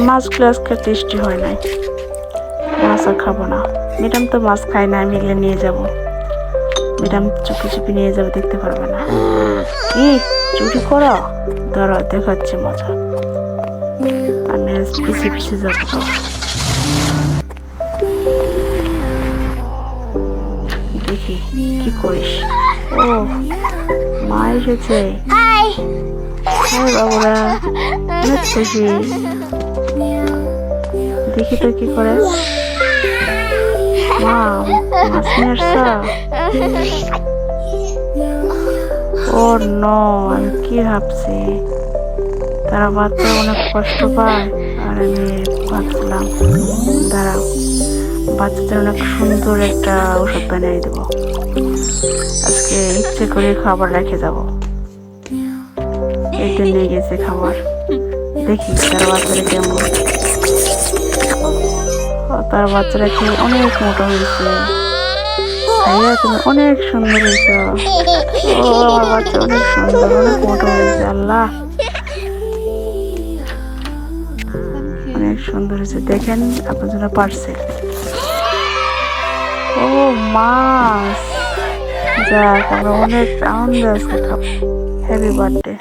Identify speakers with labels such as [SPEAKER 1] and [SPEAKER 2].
[SPEAKER 1] মাছগুলো আজকে টেস্টি হয় নাই, মাছ আর খাবো না। ম্যাডাম তো মাছ খায় না, আমি এগুলো নিয়ে যাবো। ম্যাডাম চুপি চুপি নিয়ে যাবো, দেখতে পারবে না। কি চুরি করো? ধরো, দেখাচ্ছে মজা। আমি আজ পিছিয়ে পিছিয়ে যাবো তো। দেখি কি করিস। ও মা এসেছে। হ্যাঁ বাবুরা, অনেক খুশি। দেখি তো কি করে। মা, মাছ নিয়ে আসছো? ও নো, আমি কি ভাবছি, তারা বাচ্চা অনেক কষ্ট পায়, আর আমি ভাবছিলাম দাঁড়াও, বাচ্চাদের অনেক সুন্দর একটা ওষুধ বানিয়ে দেবো। আজকে ইচ্ছে করে খাবার রেখে যাব। এটা নিয়ে গেছে খাবার। দেখি তার বাচ্চারা কেমন। তার বাচ্চারা খেয়ে অনেক মোটা হয়েছে। ভাইয়া তুমি অনেক সুন্দর হয়েছে। ও আমার বাচ্চা অনেক সুন্দর, অনেক মোটা হয়েছে। আল্লাহ, অনেক সুন্দর হয়েছে। দেখেন আপনার জন্য পার্সেল। ও মাছ, যাক আমরা অনেক আনন্দ আজকে খাবো। Happy birthday.